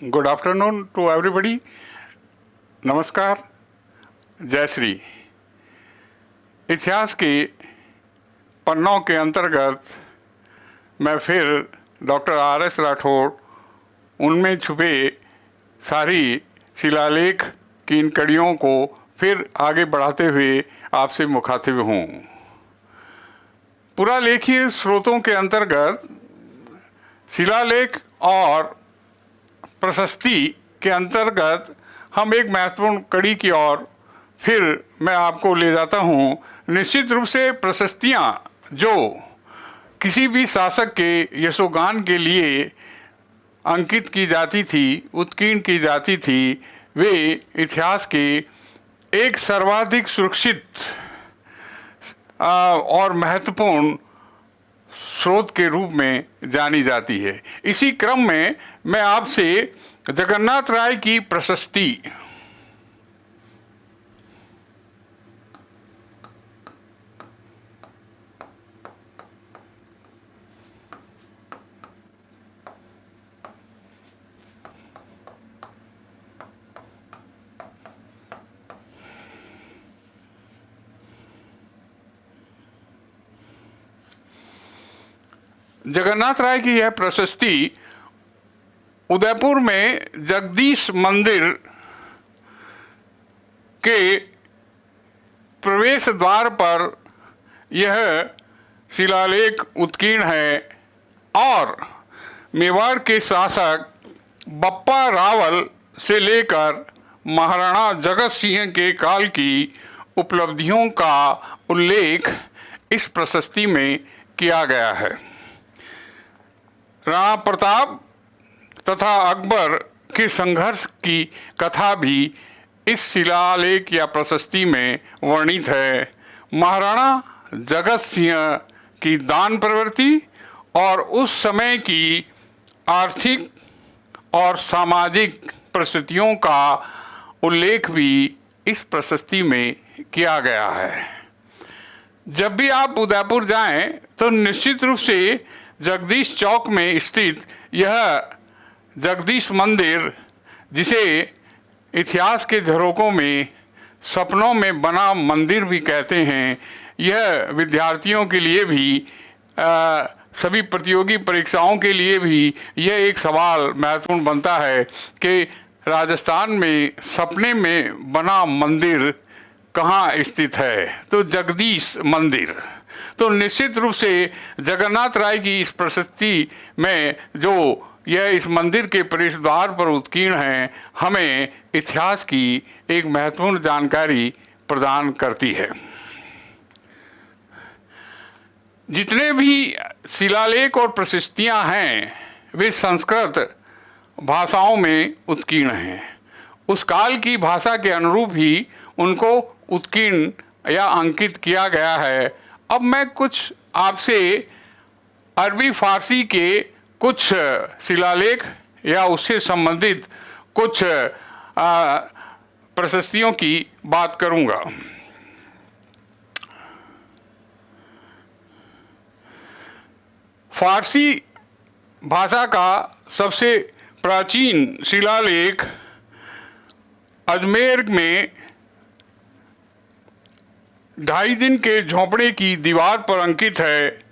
Good afternoon to everybody. नमस्कार, जय श्री। इतिहास के पन्नों के अंतर्गत मैं फिर डॉक्टर आर.एस. राठौड़ उनमें छुपे सारी शिलालेख की इन कड़ियों को फिर आगे बढ़ाते हुए आपसे मुखातिब हूँ। पुरालेखीय स्रोतों के अंतर्गत शिलालेख और प्रशस्ति के अंतर्गत हम एक महत्वपूर्ण कड़ी की ओर फिर मैं आपको ले जाता हूँ। निश्चित रूप से प्रशस्तियाँ जो किसी भी शासक के यशोगान के लिए अंकित की जाती थी, उत्कीर्ण की जाती थी, वे इतिहास के एक सर्वाधिक सुरक्षित और महत्वपूर्ण स्रोत के रूप में जानी जाती है। इसी क्रम में मैं आपसे जगन्नाथ राय की प्रशस्ति जगन्नाथ राय की यह प्रशस्ति उदयपुर में जगदीश मंदिर के प्रवेश द्वार पर यह शिलालेख उत्कीर्ण है और मेवाड़ के शासक बप्पा रावल से लेकर महाराणा जगत सिंह के काल की उपलब्धियों का उल्लेख इस प्रशस्ति में किया गया है। राणा प्रताप तथा अकबर के संघर्ष की कथा भी इस शिलालेख या प्रशस्ति में वर्णित है। महाराणा जगत सिंह की दान प्रवृत्ति और उस समय की आर्थिक और सामाजिक परिस्थितियों का उल्लेख भी इस प्रशस्ति में किया गया है। जब भी आप उदयपुर जाएं तो निश्चित रूप से जगदीश चौक में स्थित यह जगदीश मंदिर, जिसे इतिहास के झरोकों में सपनों में बना मंदिर भी कहते हैं, यह विद्यार्थियों के लिए भी सभी प्रतियोगी परीक्षाओं के लिए भी यह एक सवाल महत्वपूर्ण बनता है कि राजस्थान में सपने में बना मंदिर कहाँ स्थित है। तो जगदीश मंदिर। तो निश्चित रूप से जगन्नाथ राय की इस प्रशस्ति में जो यह इस मंदिर के प्रवेश द्वार पर उत्कीर्ण है, हमें इतिहास की एक महत्वपूर्ण जानकारी प्रदान करती है। जितने भी शिलालेख और प्रशस्तियां हैं वे संस्कृत भाषाओं में उत्कीर्ण हैं। उस काल की भाषा के अनुरूप ही उनको उत्कीर्ण या अंकित किया गया है। अब मैं कुछ आपसे अरबी फारसी के कुछ शिलालेख या उससे संबंधित कुछ प्रशस्तियों की बात करूंगा। फारसी भाषा का सबसे प्राचीन शिलालेख अजमेर में 2.5 दिन के झोंपड़े की दीवार पर अंकित है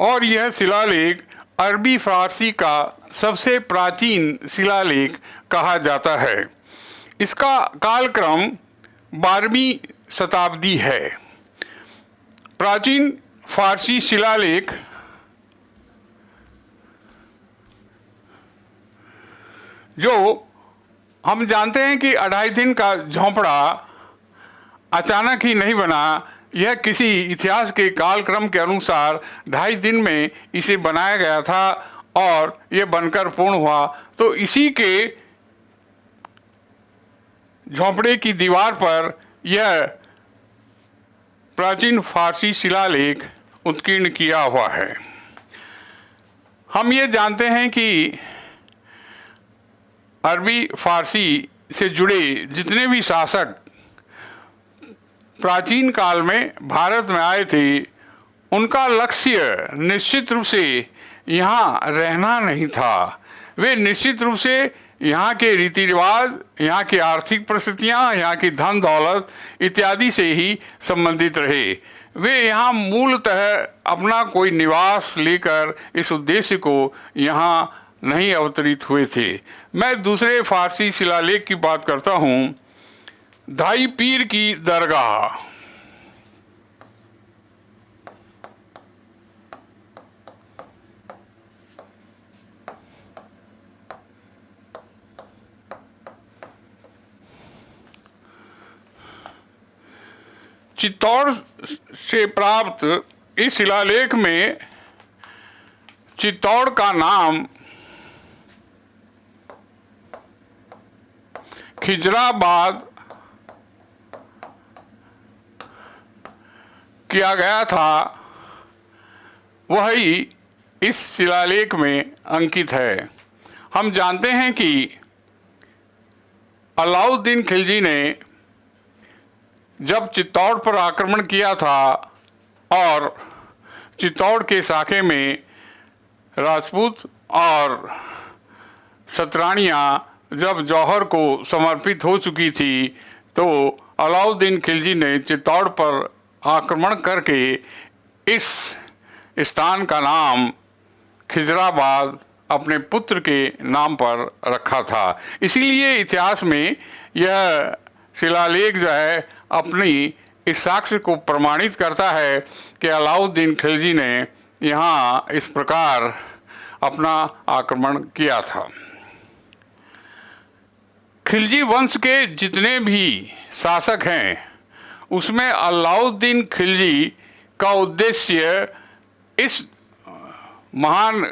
और यह शिलालेख अरबी फारसी का सबसे प्राचीन शिलालेख कहा जाता है। इसका कालक्रम 12वीं शताब्दी है। प्राचीन फारसी शिलालेख जो हम जानते हैं कि 2.5 दिन का झोंपड़ा अचानक ही नहीं बना, यह किसी इतिहास के कालक्रम के अनुसार 2.5 दिन में इसे बनाया गया था और यह बनकर पूर्ण हुआ। तो इसी के झोंपड़े की दीवार पर यह प्राचीन फारसी शिलालेख उत्कीर्ण किया हुआ है। हम ये जानते हैं कि अरबी फारसी से जुड़े जितने भी शासक प्राचीन काल में भारत में आए थे, उनका लक्ष्य निश्चित रूप से यहाँ रहना नहीं था। वे निश्चित रूप से यहाँ के रीति रिवाज, यहाँ की आर्थिक परिस्थितियाँ, यहाँ की धन दौलत इत्यादि से ही संबंधित रहे। वे यहाँ मूलतः अपना कोई निवास लेकर इस उद्देश्य को यहाँ नहीं अवतरित हुए थे। मैं दूसरे फारसी शिलालेख की बात करता हूँ। धाई पीर की दरगाह। चित्तौड़ से प्राप्त इस शिलालेख में चित्तौड़ का नाम खिजराबाद किया गया था, वही इस शिलालेख में अंकित है। हम जानते हैं कि अलाउद्दीन खिलजी ने जब चित्तौड़ पर आक्रमण किया था और चित्तौड़ के साके में राजपूत और सतरानियाँ जब जौहर को समर्पित हो चुकी थी, तो अलाउद्दीन खिलजी ने चित्तौड़ पर आक्रमण करके इस स्थान का नाम खिजराबाद अपने पुत्र के नाम पर रखा था। इसीलिए इतिहास में यह शिलालेख जो है अपनी इस साक्ष्य को प्रमाणित करता है कि अलाउद्दीन खिलजी ने यहाँ इस प्रकार अपना आक्रमण किया था। खिलजी वंश के जितने भी शासक हैं, उसमें अलाउद्दीन खिलजी का उद्देश्य इस महान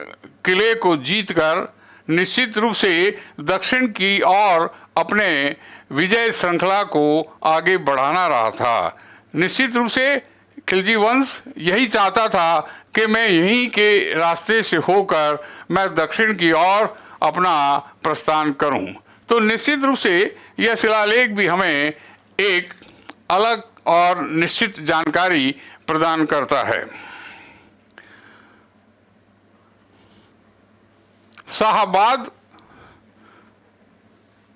किले को जीतकर निश्चित रूप से दक्षिण की ओर अपने विजय श्रृंखला को आगे बढ़ाना रहा था। निश्चित रूप से खिलजी वंश यही चाहता था कि मैं यहीं के रास्ते से होकर मैं दक्षिण की ओर अपना प्रस्थान करूं। तो निश्चित रूप से यह शिलालेख भी हमें एक अलग और निश्चित जानकारी प्रदान करता है। शाहबाद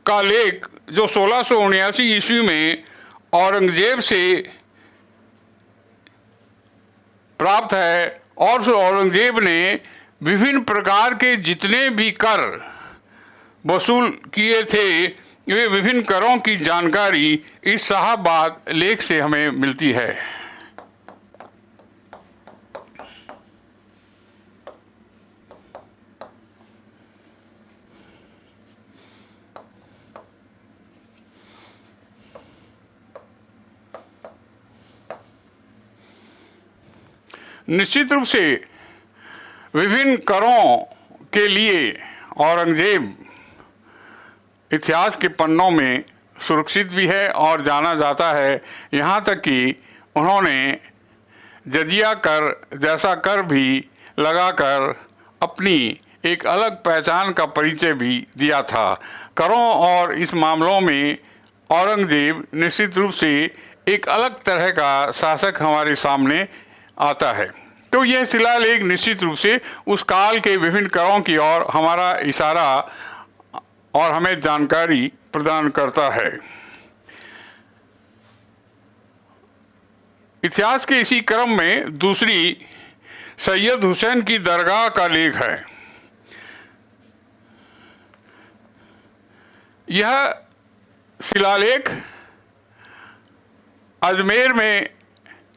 का लेख जो 1679 ईस्वी में औरंगजेब से प्राप्त है, और औरंगजेब ने विभिन्न प्रकार के जितने भी कर वसूल किए थे, वे विभिन्न करों की जानकारी इस शाहबाद लेख से हमें मिलती है। निश्चित रूप से विभिन्न करों के लिए औरंगजेब इतिहास के पन्नों में सुरक्षित भी है और जाना जाता है। यहाँ तक कि उन्होंने जजिया कर जैसा कर भी लगाकर अपनी एक अलग पहचान का परिचय भी दिया था। करों और इस मामलों में औरंगजेब निश्चित रूप से एक अलग तरह का शासक हमारे सामने आता है। तो यह शिलालेख निश्चित रूप से उस काल के विभिन्न करों की ओर हमारा इशारा और हमें जानकारी प्रदान करता है। इतिहास के इसी क्रम में दूसरी सैयद हुसैन की दरगाह का लेख है। यह शिलालेख अजमेर में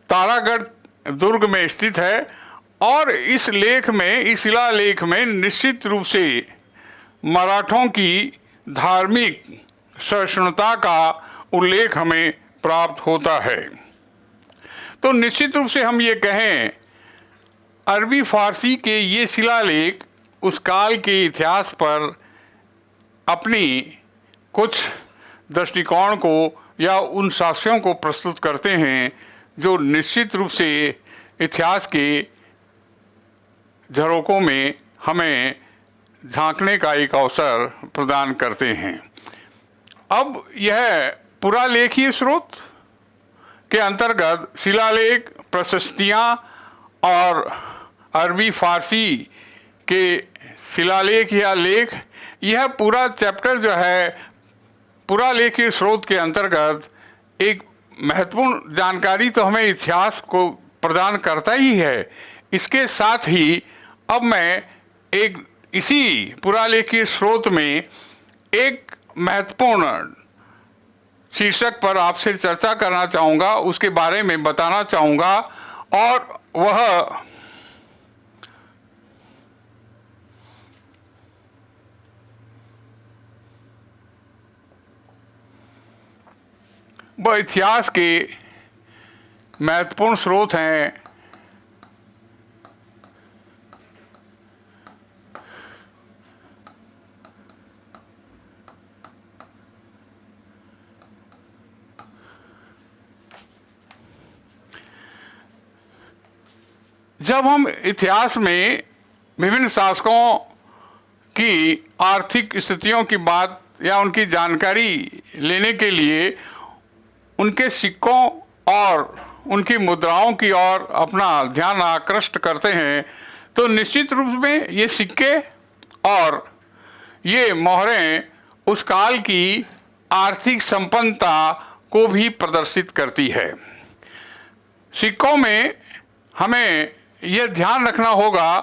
तारागढ़ दुर्ग में स्थित है और इस शिलालेख में निश्चित रूप से मराठों की धार्मिक सहिष्णुता का उल्लेख हमें प्राप्त होता है। तो निश्चित रूप से हम ये कहें, अरबी फारसी के ये शिलालेख उस काल के इतिहास पर अपनी कुछ दृष्टिकोण को या उन साक्ष्यों को प्रस्तुत करते हैं जो निश्चित रूप से इतिहास के झरोकों में हमें झांकने का एक अवसर प्रदान करते हैं। अब यह पुरालेखीय स्रोत के अंतर्गत शिलालेख, प्रशस्तियाँ और अरबी फारसी के शिलालेख या लेख यह पूरा चैप्टर जो है पुरालेखीय स्रोत के अंतर्गत एक महत्वपूर्ण जानकारी तो हमें इतिहास को प्रदान करता ही है। इसके साथ ही अब मैं एक इसी पुरालेखीय स्रोत में एक महत्वपूर्ण शीर्षक पर आपसे चर्चा करना चाहूँगा, उसके बारे में बताना चाहूँगा, और वह इतिहास के महत्वपूर्ण स्रोत हैं जब हम इतिहास में विभिन्न शासकों की आर्थिक स्थितियों की बात या उनकी जानकारी लेने के लिए उनके सिक्कों और उनकी मुद्राओं की ओर अपना ध्यान आकृष्ट करते हैं, तो निश्चित रूप में ये सिक्के और ये मोहरें उस काल की आर्थिक संपन्नता को भी प्रदर्शित करती है। सिक्कों में हमें यह ध्यान रखना होगा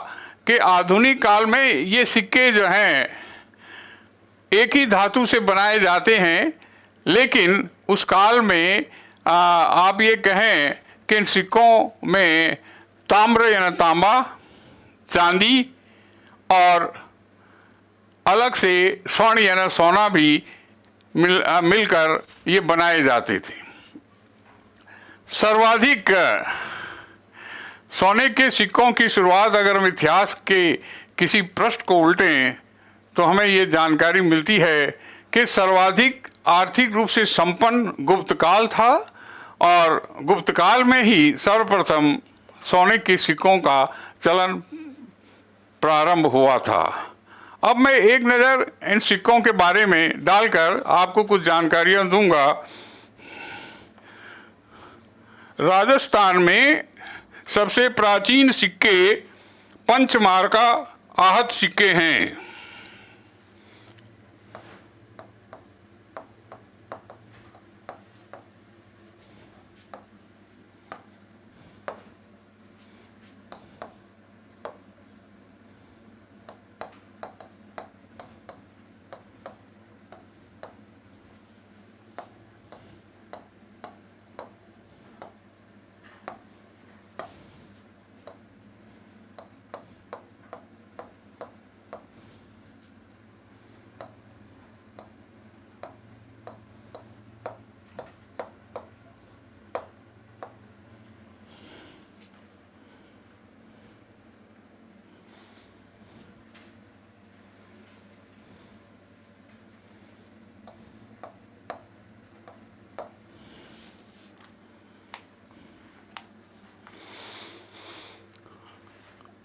कि आधुनिक काल में ये सिक्के जो हैं एक ही धातु से बनाए जाते हैं, लेकिन उस काल में आप ये कहें कि इन सिक्कों में ताम्र यानी तांबा, चांदी और अलग से स्वर्ण यानी सोना भी मिलकर ये बनाए जाते थे। सर्वाधिक सोने के सिक्कों की शुरुआत अगर हम इतिहास के किसी पृष्ठ को उल्टें तो हमें ये जानकारी मिलती है कि सर्वाधिक आर्थिक रूप से संपन्न गुप्तकाल था, और गुप्तकाल में ही सर्वप्रथम सोने के सिक्कों का चलन प्रारंभ हुआ था। अब मैं एक नज़र इन सिक्कों के बारे में डालकर आपको कुछ जानकारियां दूंगा। राजस्थान में सबसे प्राचीन सिक्के पंचमार्का आहत सिक्के हैं।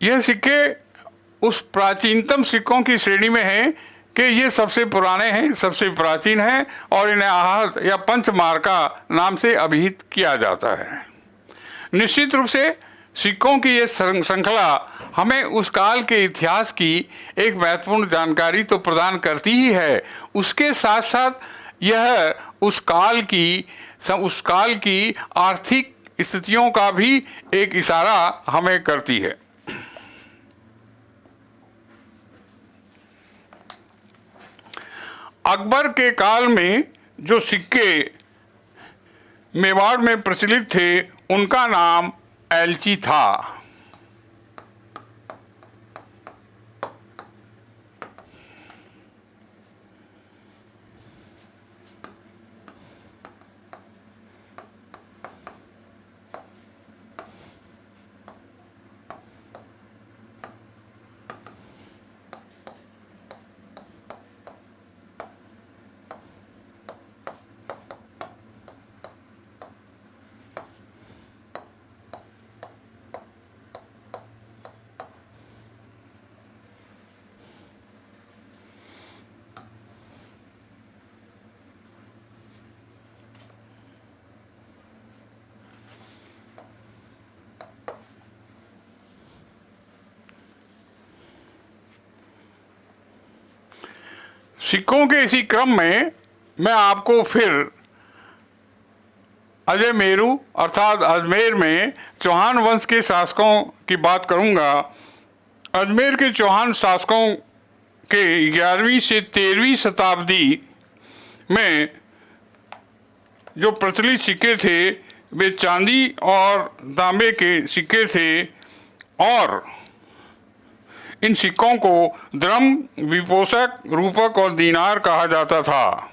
यह सिक्के उस प्राचीनतम सिक्कों की श्रेणी में हैं कि ये सबसे पुराने हैं, सबसे प्राचीन हैं, और इन्हें आहत या पंचमार्का नाम से अभिहित किया जाता है। निश्चित रूप से सिक्कों की ये श्रृंखला हमें उस काल के इतिहास की एक महत्वपूर्ण जानकारी तो प्रदान करती ही है, उसके साथ साथ यह उस काल की आर्थिक स्थितियों का भी एक इशारा हमें करती है। अकबर के काल में जो सिक्के मेवाड़ में प्रचलित थे उनका नाम एलची था। सिक्कों के इसी क्रम में मैं आपको फिर अजय मेरू अर्थात अजमेर में चौहान वंश के शासकों की बात करूंगा। अजमेर के चौहान शासकों के 11वीं से 13वीं शताब्दी में जो प्रचलित सिक्के थे वे चांदी और तांबे के सिक्के थे और इन सिक्कों को द्रम, विपोषक, रूपक और दीनार कहा जाता था।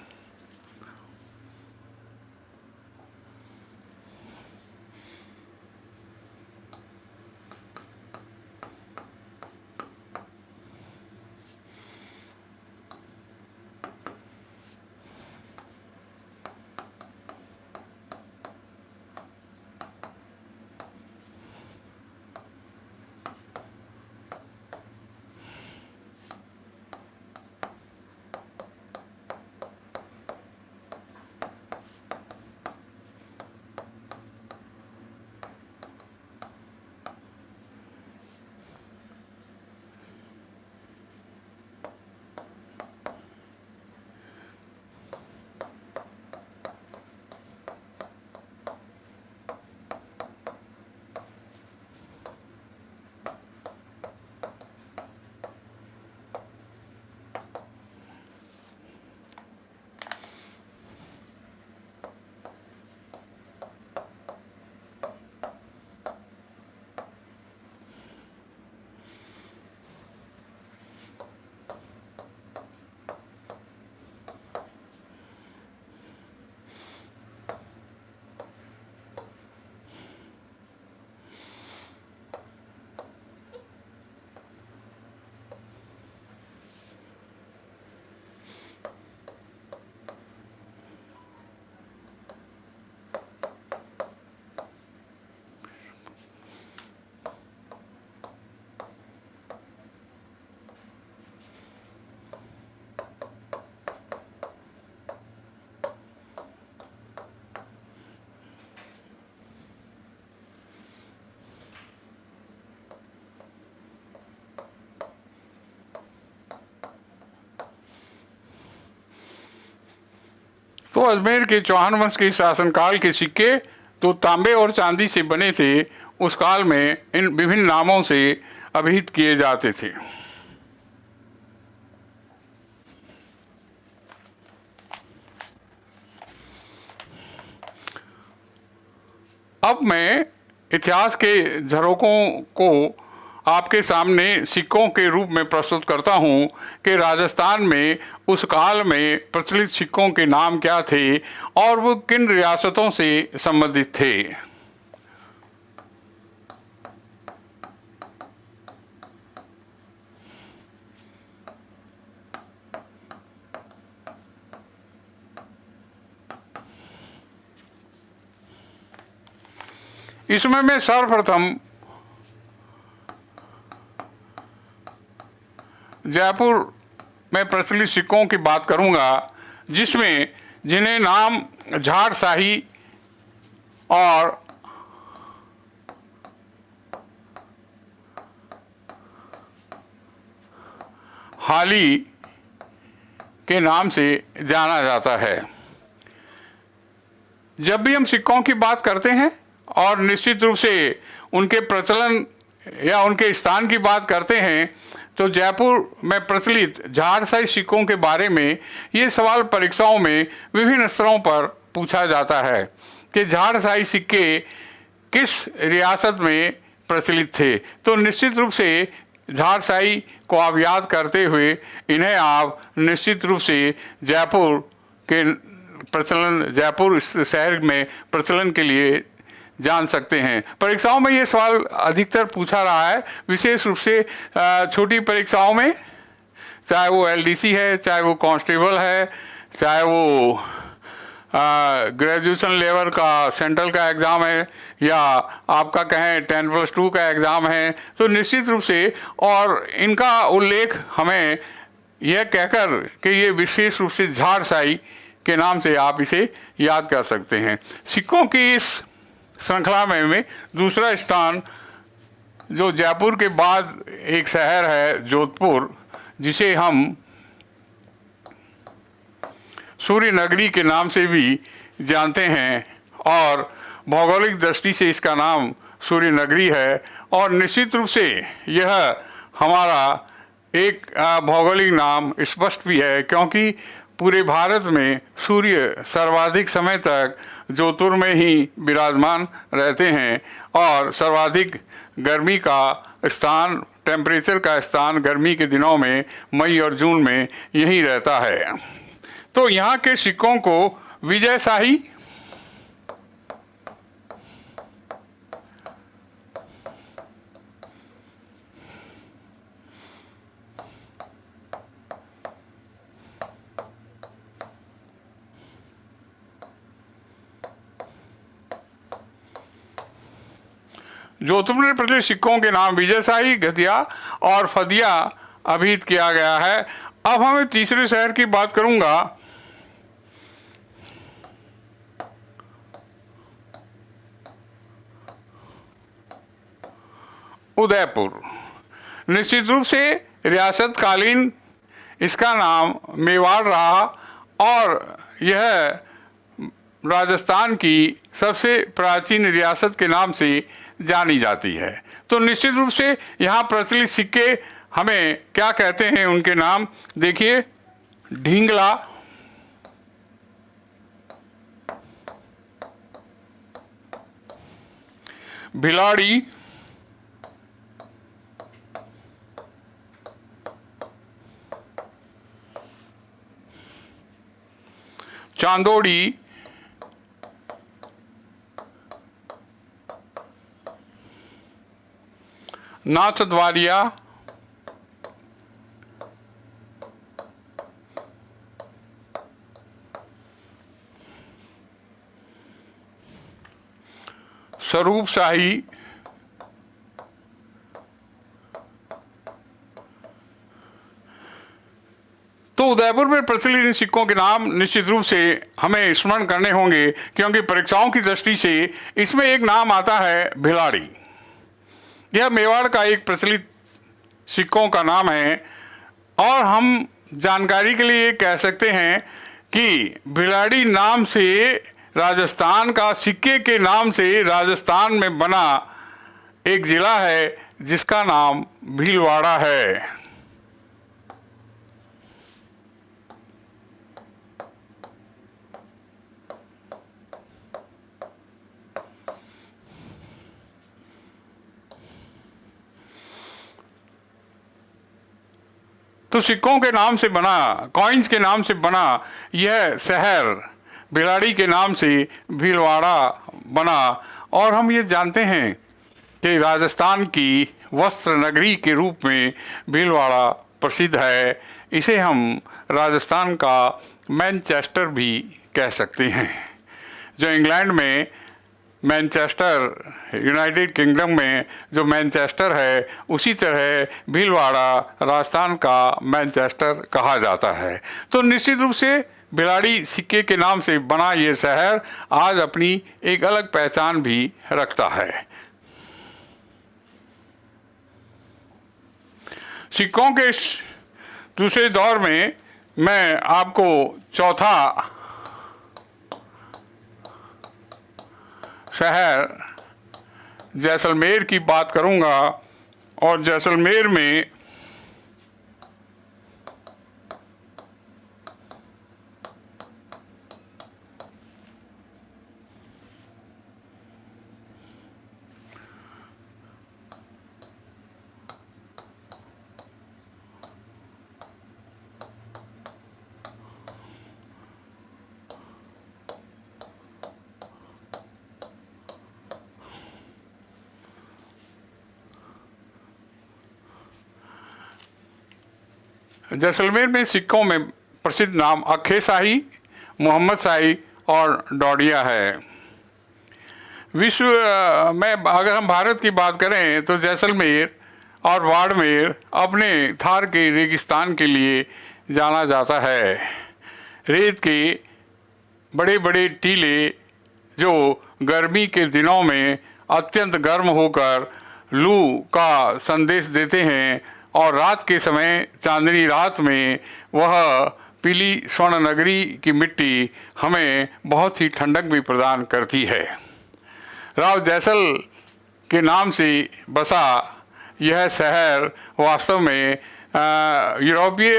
तो अजमेर के चौहान वंश के शासनकाल के सिक्के तो तांबे और चांदी से बने थे। उस काल में इन विभिन्न नामों से अभिहित किए जाते थे। अब मैं इतिहास के झरोकों को आपके सामने सिक्कों के रूप में प्रस्तुत करता हूं कि राजस्थान में उस काल में प्रचलित सिक्कों के नाम क्या थे और वो किन रियासतों से संबंधित थे। इसमें मैं सर्वप्रथम जयपुर में प्रचलित सिक्कों की बात करूंगा, जिसमें जिन्हें नाम झाड़शाही और हाली के नाम से जाना जाता है। जब भी हम सिक्कों की बात करते हैं और निश्चित रूप से उनके प्रचलन या उनके स्थान की बात करते हैं तो जयपुर में प्रचलित झाड़शाही सिक्कों के बारे में ये सवाल परीक्षाओं में विभिन्न स्तरों पर पूछा जाता है कि झाड़शाही सिक्के किस रियासत में प्रचलित थे। तो निश्चित रूप से झाड़शाही को आप याद करते हुए इन्हें आप निश्चित रूप से जयपुर के प्रचलन, जयपुर शहर में प्रचलन के लिए जान सकते हैं। परीक्षाओं में ये सवाल अधिकतर पूछा रहा है, विशेष रूप से छोटी परीक्षाओं में, चाहे वो एलडीसी है, चाहे वो कांस्टेबल है, चाहे वो ग्रेजुएशन लेवल का सेंट्रल का एग्ज़ाम है या आपका कहें 10+2 का एग्ज़ाम है। तो निश्चित रूप से और इनका उल्लेख हमें यह कहकर कि ये विशेष रूप से झाड़शाही के नाम से आप इसे याद कर सकते हैं। सिक्कों की इस श्रृंखला में दूसरा स्थान जो जयपुर के बाद एक शहर है जोधपुर, जिसे हम सूर्य नगरी के नाम से भी जानते हैं और भौगोलिक दृष्टि से इसका नाम सूर्य नगरी है। और निश्चित रूप से यह हमारा एक भौगोलिक नाम स्पष्ट भी है, क्योंकि पूरे भारत में सूर्य सर्वाधिक समय तक ज्योतिर्मय ही विराजमान रहते हैं और सर्वाधिक गर्मी का स्थान, टेम्परेचर का स्थान गर्मी के दिनों में मई और जून में यही रहता है। तो यहाँ के सिक्कों को विजयशाही, ज्योतिर्मय प्रचलित सिक्कों के नाम विजयशाही, गधिया और फदिया अभिहित किया गया है। अब हमें तीसरे शहर की बात करूंगा। उदयपुर। निश्चित रूप से रियासत कालीन इसका नाम मेवाड़ रहा और यह राजस्थान की सबसे प्राचीन रियासत के नाम से जानी जाती है। तो निश्चित रूप से यहाँ प्रचलित सिक्के हमें क्या कहते हैं, उनके नाम देखिए। ढींगला, भिलाड़ी, चांदोड़ी, नाथद्वारिया, स्वरूप शाही, तो उदयपुर में प्रचलित इन सिक्कों के नाम निश्चित रूप से हमें स्मरण करने होंगे, क्योंकि परीक्षाओं की दृष्टि से इसमें एक नाम आता है भिलाड़ी। यह मेवाड़ का एक प्रचलित सिक्कों का नाम है और हम जानकारी के लिए कह सकते हैं कि भिलाड़ी नाम से राजस्थान का, सिक्के के नाम से राजस्थान में बना एक जिला है जिसका नाम भीलवाड़ा है। तो सिक्कों के नाम से बना, कॉइन्स के नाम से बना यह शहर भिलाड़ी के नाम से भीलवाड़ा बना। और हम ये जानते हैं कि राजस्थान की वस्त्र नगरी के रूप में भीलवाड़ा प्रसिद्ध है। इसे हम राजस्थान का मैनचेस्टर भी कह सकते हैं। जो इंग्लैंड में मैनचेस्टर, यूनाइटेड किंगडम में जो मैनचेस्टर है, उसी तरह भीलवाड़ा राजस्थान का मैनचेस्टर कहा जाता है। तो निश्चित रूप से भिलाड़ी सिक्के के नाम से बना ये शहर आज अपनी एक अलग पहचान भी रखता है। सिक्कों के दूसरे दौर में मैं आपको चौथा शहर जैसलमेर की बात करूंगा। और जैसलमेर में जैसलमेर में सिक्कों में प्रसिद्ध नाम अखे शाही, मोहम्मद शाही और डोडिया है। विश्व में अगर हम भारत की बात करें तो जैसलमेर और बाड़मेर अपने थार के रेगिस्तान के लिए जाना जाता है। रेत के बड़े बड़े टीले जो गर्मी के दिनों में अत्यंत गर्म होकर लू का संदेश देते हैं और रात के समय, चांदनी रात में, वह पीली स्वर्ण नगरी की मिट्टी हमें बहुत ही ठंडक भी प्रदान करती है। राव जैसल के नाम से बसा यह शहर वास्तव में यूरोपीय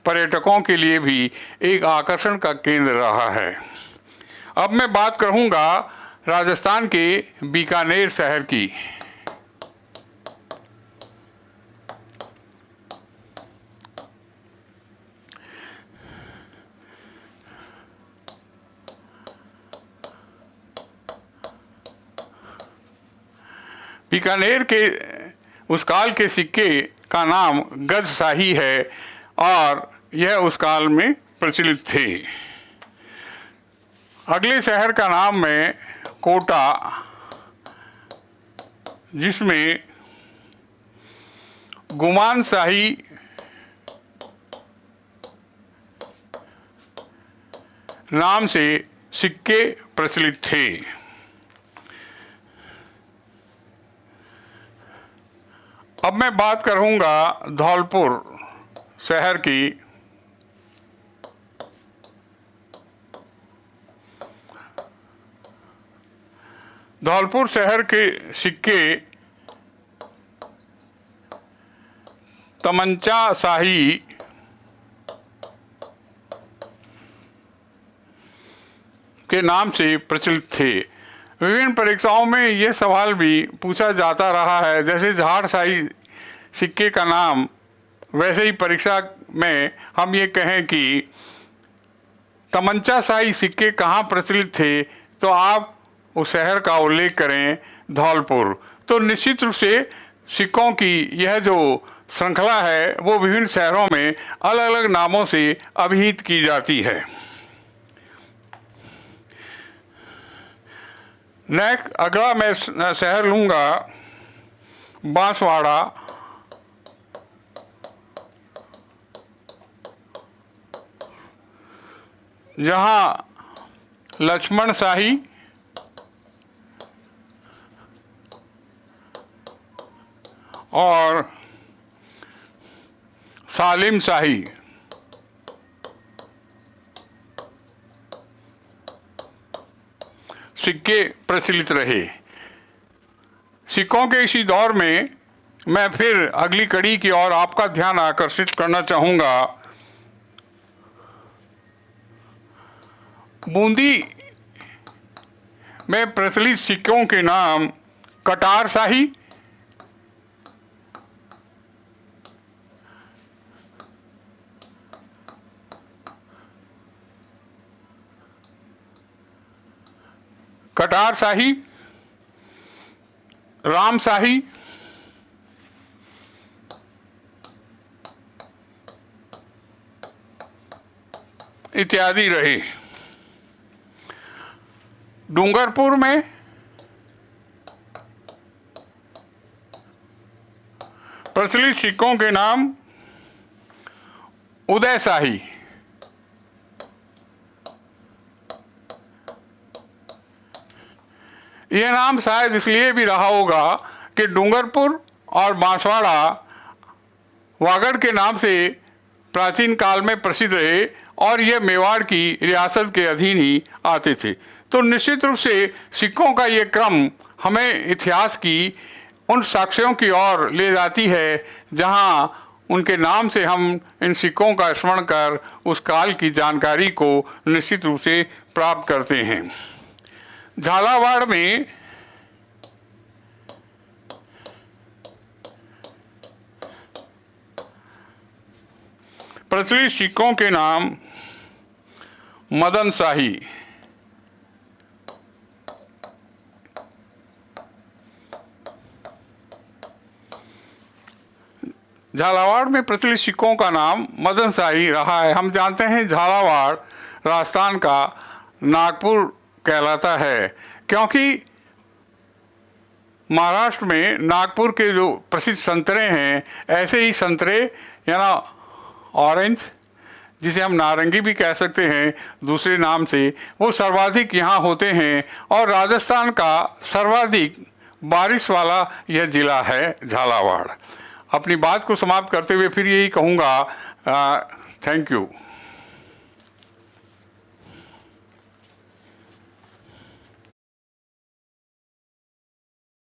पर्यटकों के लिए भी एक आकर्षण का केंद्र रहा है। अब मैं बात करूंगा राजस्थान के बीकानेर शहर की। बीकानेर के उस काल के सिक्के का नाम गज शाही है और यह उस काल में प्रचलित थे। अगले शहर का नाम है कोटा, जिसमें गुमान शाही नाम से सिक्के प्रचलित थे। अब मैं बात करूंगा धौलपुर शहर की। धौलपुर शहर के सिक्के तमंचा शाही के नाम से प्रचलित थे। विभिन्न परीक्षाओं में यह सवाल भी पूछा जाता रहा है, जैसे झाड़ शाही सिक्के का नाम, वैसे ही परीक्षा में हम ये कहें कि तमंचा शाही सिक्के कहाँ प्रचलित थे, तो आप उस शहर का उल्लेख करें धौलपुर। तो निश्चित रूप से सिक्कों की यह जो श्रृंखला है वो विभिन्न शहरों में अलग अलग नामों से अभिहित की जाती है। नेक्स्ट अगला मैं शहर लूँगा बांसवाड़ा। जहाँ लक्ष्मण शाही और सालिम शाही सिक्के प्रचलित रहे। सिक्कों के इसी दौर में मैं फिर अगली कड़ी की ओर आपका ध्यान आकर्षित करना चाहूँगा। बूंदी में प्रचलित सिक्कों के नाम कटार शाही, कटार शाही, राम शाही, इत्यादि रहे। डूंगरपुर में प्रचलित सिक्कों के नाम उदय शाही, यह नाम शायद इसलिए भी रहा होगा कि डूंगरपुर और बांसवाड़ा वागड़ के नाम से प्राचीन काल में प्रसिद्ध रहे और यह मेवाड़ की रियासत के अधीन ही आते थे। तो निश्चित रूप से सिक्कों का ये क्रम हमें इतिहास की उन साक्ष्यों की ओर ले जाती है जहां उनके नाम से हम इन सिक्कों का स्मरण कर उस काल की जानकारी को निश्चित रूप से प्राप्त करते हैं। झालावाड़ में प्रचलित सिक्कों के नाम मदन शाही, झालावाड़ में प्रचलित सिक्कों का नाम मदन शाही रहा है। हम जानते हैं झालावाड़ राजस्थान का नागपुर कहलाता है, क्योंकि महाराष्ट्र में नागपुर के जो प्रसिद्ध संतरे हैं, ऐसे ही संतरे याना ऑरेंज, जिसे हम नारंगी भी कह सकते हैं दूसरे नाम से, वो सर्वाधिक यहाँ होते हैं और राजस्थान का सर्वाधिक बारिश वाला यह ज़िला है झालावाड़। अपनी बात को समाप्त करते हुए फिर यही कहूँगा, थैंक यू।